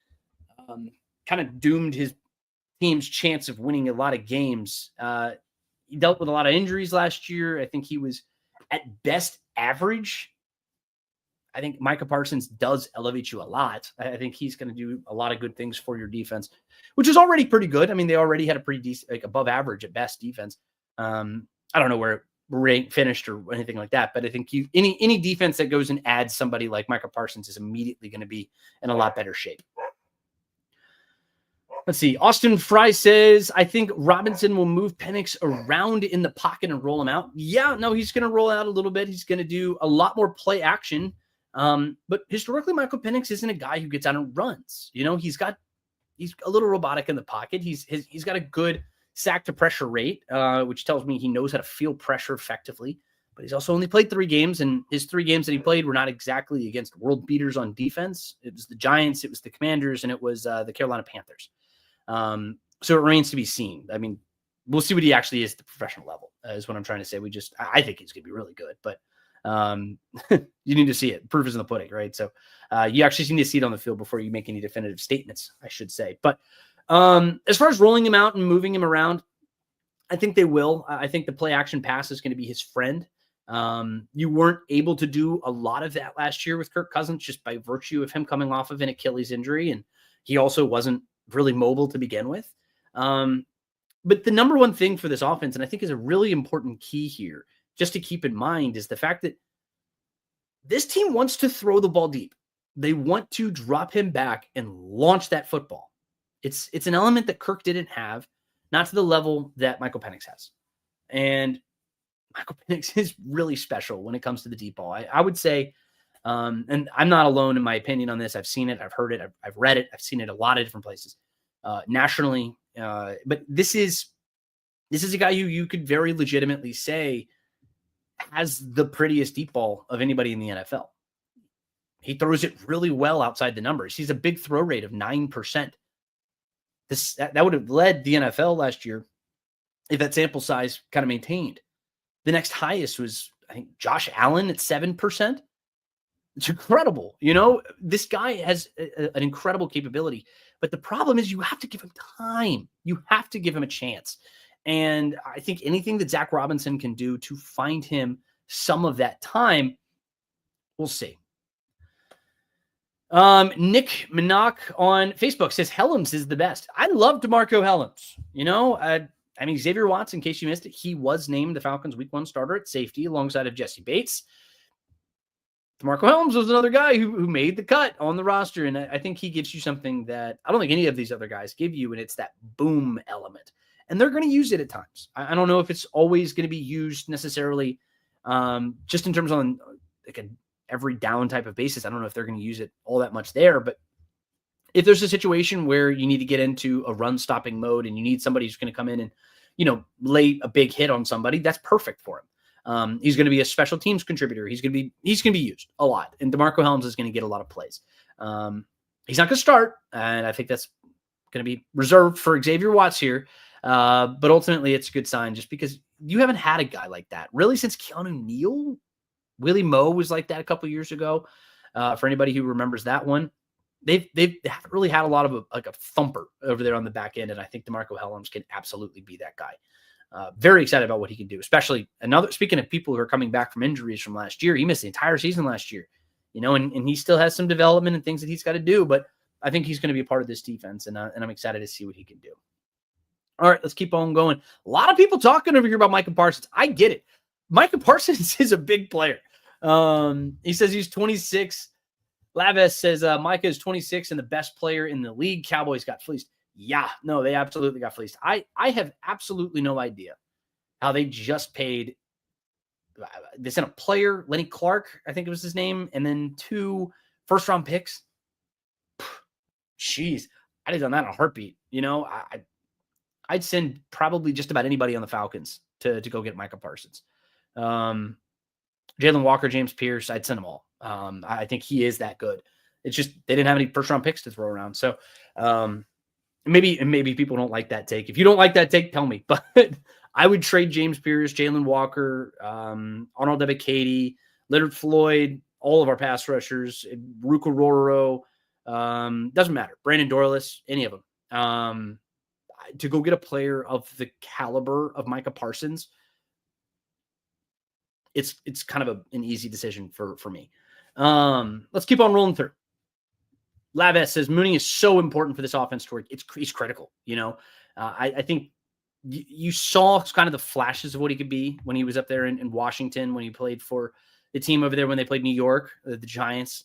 and kind of doomed his team's chance of winning a lot of games. He dealt with a lot of injuries last year. I think he was at best average. I think Micah Parsons does elevate you a lot. I think he's going to do a lot of good things for your defense, which is already pretty good. I mean, they already had a pretty decent, like above average at best defense. I don't know where it finished or anything like that, but I think any defense that goes and adds somebody like Micah Parsons is immediately going to be in a lot better shape. Let's see. Austin Fry says, I think Robinson will move Penix around in the pocket and roll him out. Yeah, no, he's going to roll out a little bit. He's going to do a lot more play action. But historically, Michael Penix isn't a guy who gets out and runs. You know, he's a little robotic in the pocket. He's got a good sack to pressure rate, which tells me he knows how to feel pressure effectively. But he's also only played 3 games, and his 3 games that he played were not exactly against world beaters on defense. It was the Giants, it was the Commanders, and it was the Carolina Panthers. So it remains to be seen. I mean, we'll see what he actually is at the professional level, is what I'm trying to say. I think he's going to be really good, but you need to see it. Proof is in the pudding, right? So you actually need to see it on the field before you make any definitive statements, I should say. But as far as rolling him out and moving him around, I think they will. I think the play action pass is going to be his friend. You weren't able to do a lot of that last year with Kirk Cousins just by virtue of him coming off of an Achilles injury, and he also wasn't really mobile to begin with. But the number one thing for this offense, and I think is a really important key here, just to keep in mind, is the fact that this team wants to throw the ball deep. They want to drop him back and launch that football. It's an element that Kirk didn't have, not to the level that Michael Penix has. And Michael Penix is really special when it comes to the deep ball. I would say, and I'm not alone in my opinion on this. I've seen it. I've heard it. I've read it. I've seen it a lot of different places nationally. But this is a guy who you could very legitimately say has the prettiest deep ball of anybody in the NFL. He throws it really well outside the numbers. He's a big throw rate of 9%. That would have led the NFL last year if that sample size kind of maintained. The next highest was, I think, Josh Allen at 7%. It's incredible. You know, this guy has an incredible capability, but the problem is you have to give him time. You have to give him a chance. And I think anything that Zach Robinson can do to find him some of that time, we'll see. Nick Minock on Facebook says Helms is the best. I love DeMarco Helms. You know, I mean, Xavier Watts, in case you missed it, he was named the Falcons week 1 starter at safety alongside of Jesse Bates. DeMarco Helms was another guy who made the cut on the roster. And I think he gives you something that I don't think any of these other guys give you. And it's that boom element. And they're going to use it at times. I don't know if it's always going to be used necessarily just in terms on like an every down type of basis. I don't know if they're going to use it all that much there. But if there's a situation where you need to get into a run stopping mode and you need somebody who's going to come in and, you know, lay a big hit on somebody, that's perfect for him. He's going to be a special teams contributor. He's going to be used a lot. And DeMarco Helms is going to get a lot of plays. He's not going to start. And I think that's going to be reserved for Xavier Watts here. But ultimately it's a good sign just because you haven't had a guy like that really since Keanu Neal. Willie Moe was like that a couple years ago. For anybody who remembers that one. they haven't really had a lot of a thumper over there on the back end, and I think DeMarco Hellams can absolutely be that guy. Very excited about what he can do, especially speaking of people who are coming back from injuries from last year. He missed the entire season last year, and he still has some development and things that he's got to do, but I think he's going to be a part of this defense, and I'm excited to see what he can do. All right, let's keep on going. A lot of people talking over here about Micah Parsons. I get it. Micah Parsons is a big player. He says he's 26. Laves says Micah is 26 and the best player in the league. Cowboys got fleeced. Yeah, no, they absolutely got fleeced. I have absolutely no idea how they just paid. They sent a player, Lenny Clark, I think it was his name, and then 2 first-round picks. Jeez, I'd have done that in a heartbeat. I'd send probably just about anybody on the Falcons to go get Micah Parsons. Jalen Walker, James Pierce, I'd send them all. I think he is that good. It's just they didn't have any first-round picks to throw around. So maybe people don't like that take. If you don't like that take, tell me. But I would trade James Pierce, Jalen Walker, Arnold Ebiketie, Leonard Floyd, all of our pass rushers, Ruka Rororo, doesn't matter. Brandon Dorlus, any of them. To go get a player of the caliber of Micah Parsons, it's kind of an easy decision for me. Let's keep on rolling through. Laves says Mooney is so important for this offense to work. He's critical. I think you saw kind of the flashes of what he could be when he was up there in Washington, when he played for the team over there, when they played New York, the Giants.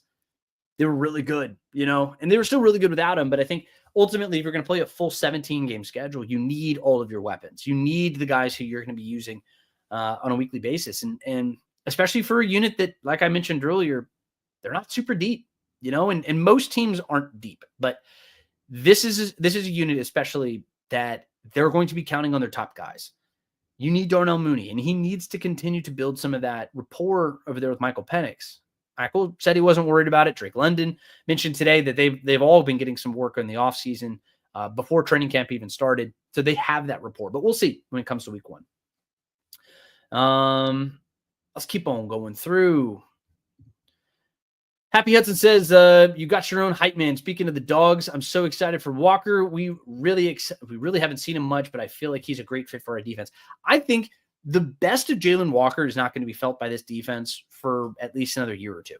They were really good, and they were still really good without him. But I think ultimately, if you're going to play a full 17-game schedule, you need all of your weapons. You need the guys who you're going to be using on a weekly basis. And especially for a unit that, like I mentioned earlier, they're not super deep, and most teams aren't deep. But this is a unit especially that they're going to be counting on their top guys. You need Darnell Mooney, and he needs to continue to build some of that rapport over there with Michael Penix. Michael said he wasn't worried about it. Drake London mentioned today that they've all been getting some work in the offseason before training camp even started. So they have that rapport, but we'll see when it comes to week 1. Let's keep on going through. Happy Hudson says, you got your own hype man. Speaking of the dogs, I'm so excited for Walker. We really haven't seen him much, but I feel like he's a great fit for our defense. I think the best of Jalen Walker is not going to be felt by this defense for at least another year or two.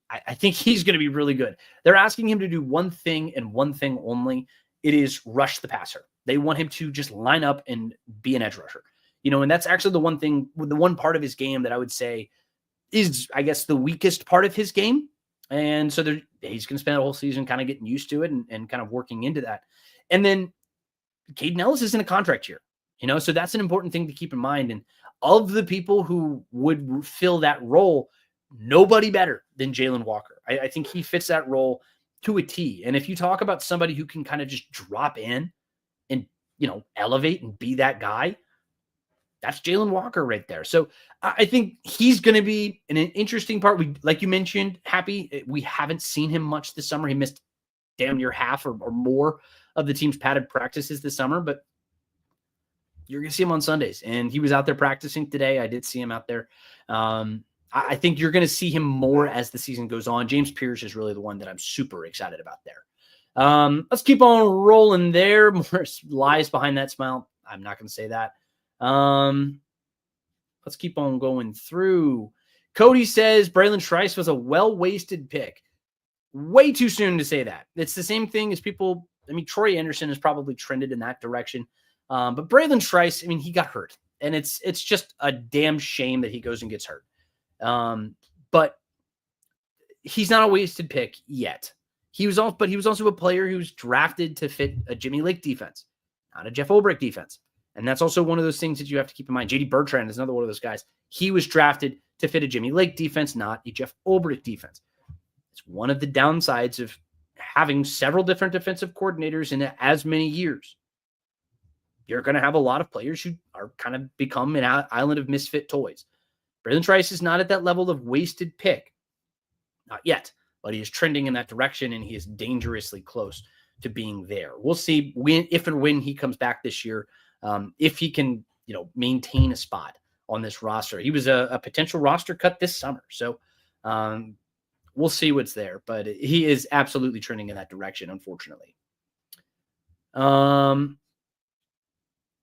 I think he's going to be really good. They're asking him to do one thing and one thing only. It is rush the passer. They want him to just line up and be an edge rusher. And that's actually the one part of his game that I would say is, I guess, the weakest part of his game. And so he's going to spend the whole season kind of getting used to it and kind of working into that. And then Caden Ellis is in a contract year. So that's an important thing to keep in mind. And of the people who would fill that role, nobody better than Jalen Walker. I think he fits that role to a T. And if you talk about somebody who can kind of just drop in and, elevate and be that guy, that's Jalen Walker right there. So I think he's going to be an interesting part. Like you mentioned, Happy, we haven't seen him much this summer. He missed damn near half or more of the team's padded practices this summer, but you're going to see him on Sundays. And he was out there practicing today. I did see him out there. I think you're going to see him more as the season goes on. James Pierce is really the one that I'm super excited about there. Let's keep on rolling there. More lies behind that smile. I'm not going to say that. Let's keep on going through. Cody says Bralen Trice was a well-wasted pick. Way too soon to say that. It's the same thing as people. Troy Anderson has probably trended in that direction. But Bralen Trice, he got hurt, and it's just a damn shame that he goes and gets hurt. But he's not a wasted pick yet. He was also a player who was drafted to fit a Jimmy Lake defense, not a Jeff Ulbrich defense. And that's also one of those things that you have to keep in mind. JD Bertrand is another one of those guys. He was drafted to fit a Jimmy Lake defense, not a Jeff Ulbrich defense. It's one of the downsides of having several different defensive coordinators in as many years. You're going to have a lot of players who are kind of become an island of misfit toys. Bralen Trice is not at that level of wasted pick. Not yet, but he is trending in that direction, and he is dangerously close to being there. We'll see if and when he comes back this year, if he can, maintain a spot on this roster. He was a potential roster cut this summer. So we'll see what's there, but he is absolutely trending in that direction, unfortunately.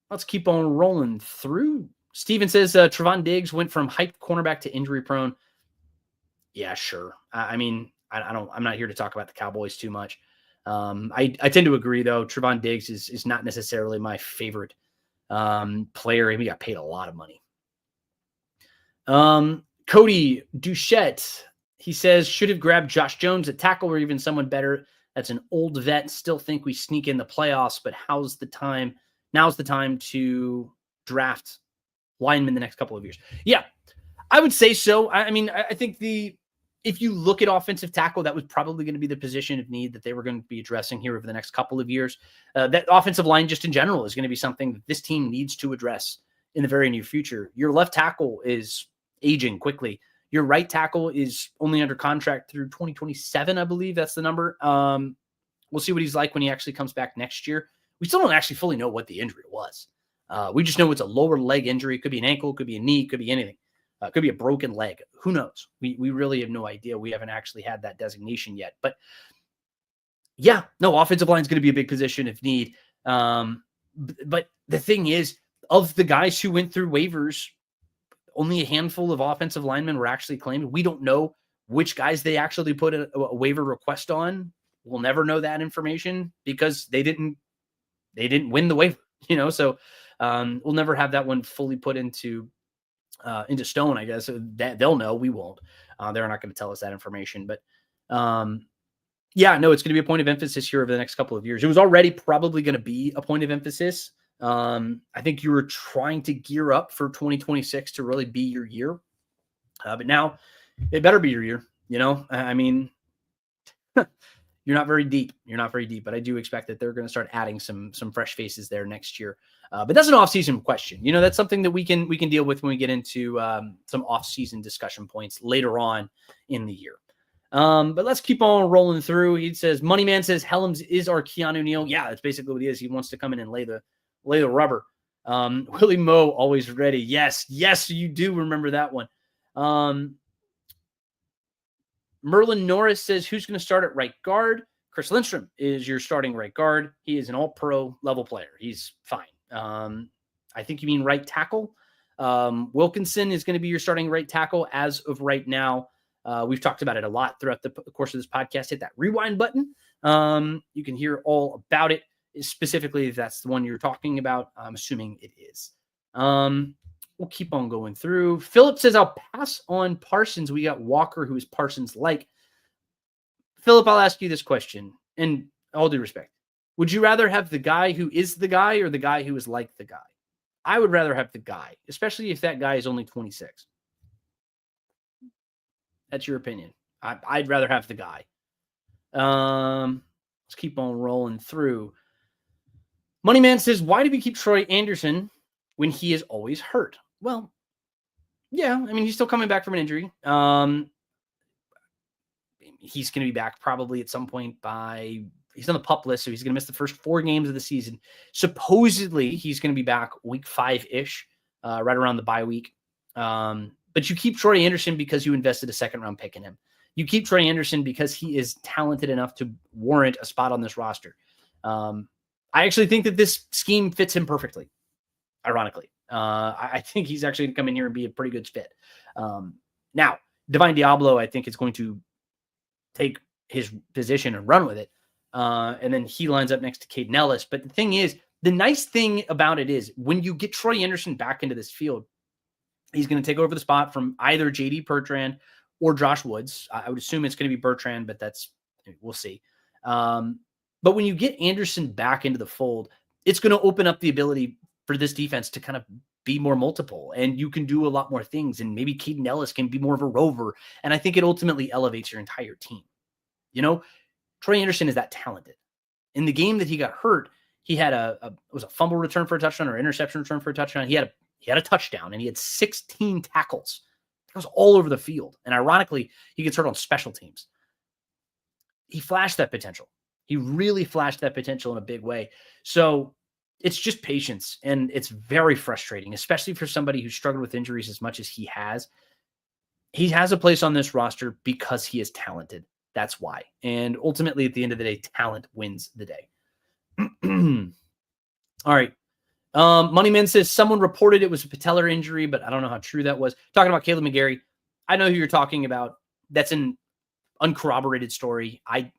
Let's keep on rolling through. Steven says Trevon Diggs went from hyped cornerback to injury prone. Yeah, sure. I mean, I'm not here to talk about the Cowboys too much. I tend to agree, though. Trevon Diggs is not necessarily my favorite player. He got paid a lot of money. Cody Duchette, he says, should have grabbed Josh Jones at tackle or even someone better. That's an old vet. Still think we sneak in the playoffs, but now's the time to draft linemen the next couple of years. Yeah, I would say so. I mean, I think if you look at offensive tackle, that was probably going to be the position of need that they were going to be addressing here over the next couple of years. That offensive line just in general is going to be something that this team needs to address in the very near future. Your left tackle is aging quickly. Your right tackle is only under contract through 2027, I believe. That's the number. We'll see what he's like when he actually comes back next year. We still don't actually fully know what the injury was. We just know it's a lower leg injury. It could be an ankle, could be a knee, could be anything. Could be a broken leg. Who knows? We really have no idea. We haven't actually had that designation yet. But yeah, no, offensive line is going to be a big position if need. But the thing is, of the guys who went through waivers, only a handful of offensive linemen were actually claimed. We don't know which guys they actually put a waiver request on. We'll never know that information because they didn't win the waiver, so we'll never have that one fully put into stone, I guess. That they'll know, we won't. They're not going to tell us that information, but yeah, no, it's going to be a point of emphasis here over the next couple of years. It was already probably going to be a point of emphasis. I think you were trying to gear up for 2026 to really be your year. But now it better be your year. I mean, you're not very deep. But I do expect that they're going to start adding some fresh faces there next year. But that's an off-season question. That's something that we can deal with when we get into some off-season discussion points later on in the year. But let's keep on rolling through. He says, Moneyman says Helms is our Keanu Neal. Yeah, that's basically what he is. He wants to come in and lay the rubber. Willie Moe, always ready. Yes, you do remember that one. Merlin Norris says, who's going to start at right guard? Chris Lindstrom is your starting right guard. He is an all-pro level player. He's fine. I think you mean right tackle. Wilkinson is going to be your starting right tackle as of right now. We've talked about it a lot throughout the course of this podcast. Hit that rewind button. You can hear all about it. Specifically, if that's the one you're talking about, I'm assuming it is. We'll keep on going through. Philip says, I'll pass on Parsons. We got Walker, who is Parsons-like. Philip, I'll ask you this question, and all due respect. Would you rather have the guy who is the guy or the guy who is like the guy? I would rather have the guy, especially if that guy is only 26. That's your opinion. I'd rather have the guy. Let's keep on rolling through. Moneyman says, why do we keep Troy Anderson when he is always hurt? Well, yeah, I mean, he's still coming back from an injury. He's going to be back probably at some point he's on the PUP list, so he's going to miss the first 4 games of the season. Supposedly, he's going to be back week 5-ish, right around the bye week. But you keep Troy Anderson because you invested a second-round pick in him. You keep Troy Anderson because he is talented enough to warrant a spot on this roster. I actually think that this scheme fits him perfectly, ironically. I think he's actually going to come in here and be a pretty good fit. Now, Divine Diablo, I think, is going to take his position and run with it. And then he lines up next to Caden Ellis. But the thing is, the nice thing about it is when you get Troy Anderson back into this field, he's going to take over the spot from either J.D. Bertrand or Josh Woods. I would assume it's going to be Bertrand, but we'll see. But when you get Anderson back into the fold, it's going to open up the ability for this defense to kind of be more multiple, and you can do a lot more things, and maybe Caden Ellis can be more of a rover, and I think it ultimately elevates your entire team. Troy Anderson is that talented. In the game that he got hurt, he had a fumble return for a touchdown or interception return for a touchdown. He had a touchdown, and he had 16 tackles. It was all over the field, and ironically, he gets hurt on special teams. He flashed that potential. He really flashed that potential in a big way. So it's just patience, and it's very frustrating, especially for somebody who struggled with injuries as much as he has. he has a place on this roster because he is talented. That's why. And ultimately, at the end of the day, talent wins the day. All right. Moneyman says someone reported it was a patellar injury, but I don't know how true that was. Talking about Kaleb McGary. I know who you're talking about. That's an uncorroborated story. I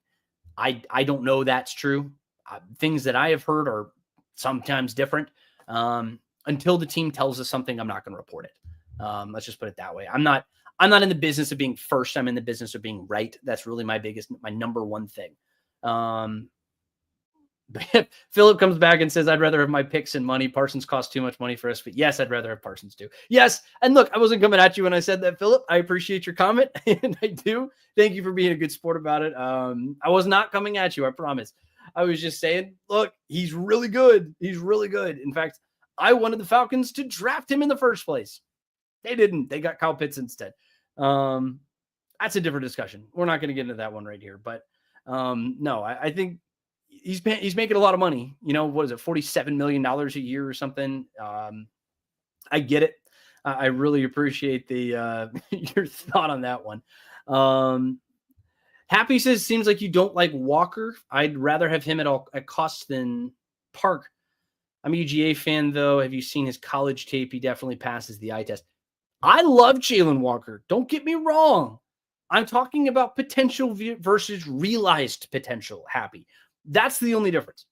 don't know that's true. Things that I have heard are sometimes different. Until the team tells us something, I'm not going to report it. Let's just put it that way. I'm not in the business of being first. I'm in the business of being right. That's really my number one thing. Philip comes back and says, I'd rather have my picks and money. Parsons costs too much money for us. But yes, I'd rather have Parsons too. Yes. And look, I wasn't coming at you when I said that, Philip. I appreciate your comment. And I do. Thank you for being a good sport about it. I was not coming at you. I promise. I was just saying, look, he's really good. He's really good. In fact, I wanted the Falcons to draft him in the first place. They didn't. They got Kyle Pitts instead. That's a different discussion. We're not going to get into that one right here. But no, I think he's making a lot of money. You know, what is it, $47 million a year or something? I get it. I really appreciate the your thought on that one. Happy says, seems like you don't like Walker. I'd rather have him at cost than Park. I'm a UGA fan, though. Have you seen his college tape? He definitely passes the eye test. I love Jalen Walker. Don't get me wrong. I'm talking about potential versus realized potential, Happy. That's the only difference.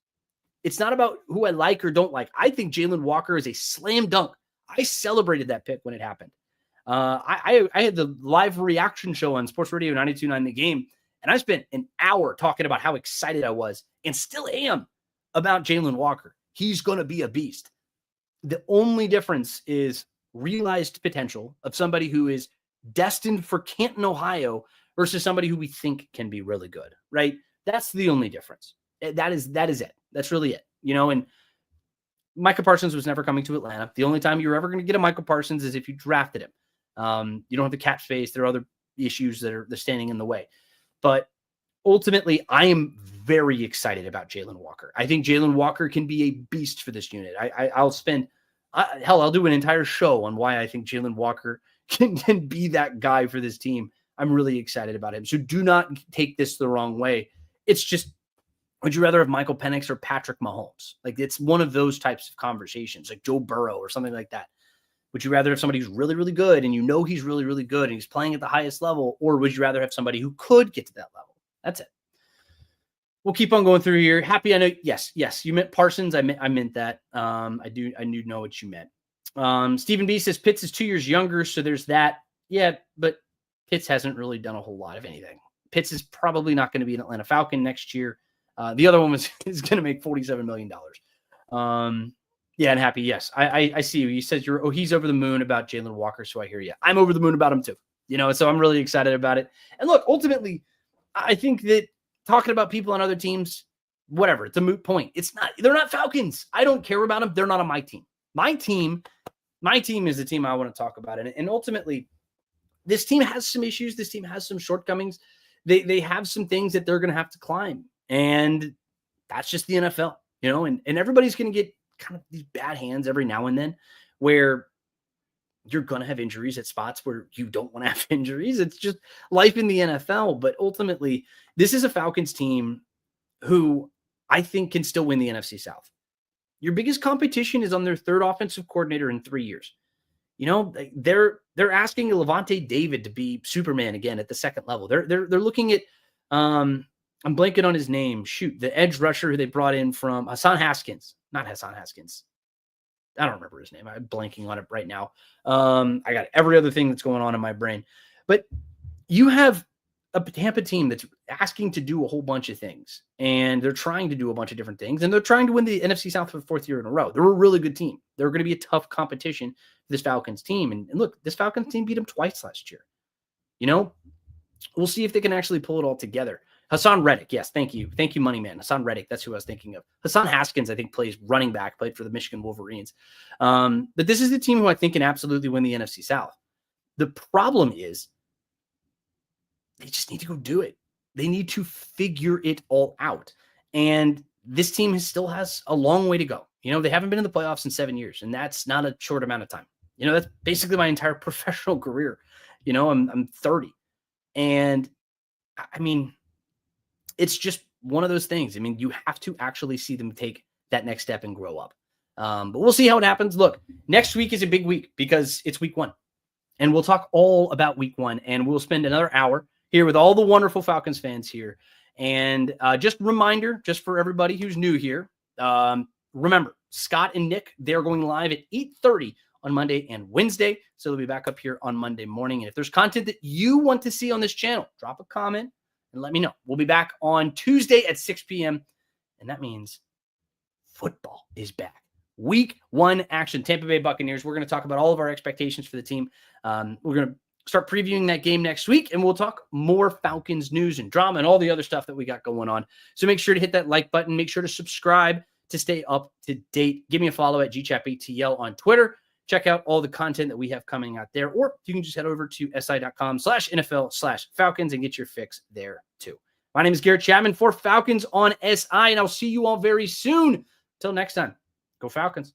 It's not about who I like or don't like. I think Jalen Walker is a slam dunk. I celebrated that pick when it happened. I had the live reaction show on Sports Radio 92.9 The Game, and I spent an hour talking about how excited I was and still am about Jalen Walker. He's going to be a beast. The only difference is realized potential of somebody who is destined for Canton, Ohio versus somebody who we think can be really good, right? That's the only difference. That is it. That's really it. You know, and Micah Parsons was never coming to Atlanta. The only time you're ever going to get a Micah Parsons is if you drafted him. You don't have the cap space. There are other issues that are standing in the way. But ultimately, I am very excited about Jalen Walker. I think Jalen Walker can be a beast for this unit. I'll do an entire show on why I think Jalen Walker can be that guy for this team. I'm really excited about him. So do not take this the wrong way. It's just, would you rather have Michael Penix or Patrick Mahomes? Like, it's one of those types of conversations, like Joe Burrow or something like that. Would you rather have somebody who's really, really good and you know he's really, really good and he's playing at the highest level, or would you rather have somebody who could get to that level? That's it. We'll keep on going through here. Happy, I know. Yes, you meant Parsons. I meant that. I do know what you meant. Stephen B says Pitts is 2 years younger, so there's that. Yeah, but Pitts hasn't really done a whole lot of anything. Pitts is probably not going to be an Atlanta Falcon next year. The other one is going to make $47 million. Yeah, and Happy, yes. I see you. He says he's over the moon about Jalen Walker, so I hear you. I'm over the moon about him too. You know, so I'm really excited about it. And look, ultimately, I think that talking about people on other teams, whatever, it's a moot point. They're not Falcons. I don't care about them. They're not on my team. My team is the team I want to talk about. And ultimately, this team has some issues. This team has some shortcomings. They have some things that they're going to have to climb. And that's just the NFL, you know, and everybody's going to get kind of these bad hands every now and then where you're going to have injuries at spots where you don't want to have injuries. It's just life in the NFL. But ultimately, this is a Falcons team who I think can still win the NFC South. Your biggest competition is on their third offensive coordinator in 3 years. You know, they're asking Levante David to be Superman again at the second level. They're looking at I'm blanking on his name. Shoot, the edge rusher who they brought in from Hassan Haskins. Not Hassan Haskins. I don't remember his name. I'm blanking on it right now. I got every other thing that's going on in my brain. But you have a Tampa team that's asking to do a whole bunch of things. And they're trying to do a bunch of different things. And they're trying to win the NFC South for the fourth year in a row. They're a really good team. They're going to be a tough competition for this Falcons team. And look, this Falcons team beat them twice last year. You know, we'll see if they can actually pull it all together. Hassan Reddick, yes, thank you. Thank you, Money Man. Hassan Reddick, that's who I was thinking of. Hassan Haskins, I think, plays running back, played for the Michigan Wolverines. But this is the team who I think can absolutely win the NFC South. The problem is they just need to go do it. They need to figure it all out. And this team still has a long way to go. You know, they haven't been in the playoffs in 7 years, and that's not a short amount of time. You know, that's basically my entire professional career. I'm 30. And I mean, it's just one of those things. I mean, you have to actually see them take that next step and grow up. But we'll see how it happens. Look, next week is a big week because it's week 1. And we'll talk all about week 1. And we'll spend another hour here with all the wonderful Falcons fans here. And just a reminder, just for everybody who's new here, remember, Scott and Nick, they're going live at 8:30 on Monday and Wednesday. So they'll be back up here on Monday morning. And if there's content that you want to see on this channel, drop a comment and let me know. We'll be back on Tuesday at 6 p.m. And that means football is back. Week 1 action, Tampa Bay Buccaneers. We're going to talk about all of our expectations for the team. We're going to start previewing that game next week, and we'll talk more Falcons news and drama and all the other stuff that we got going on. So make sure to hit that like button. Make sure to subscribe to stay up to date. Give me a follow at gchapatl on Twitter. Check out all the content that we have coming out there, or you can just head over to si.com/NFL/Falcons and get your fix there too. My name is Garrett Chapman for Falcons on SI, and I'll see you all very soon. Till next time, go Falcons.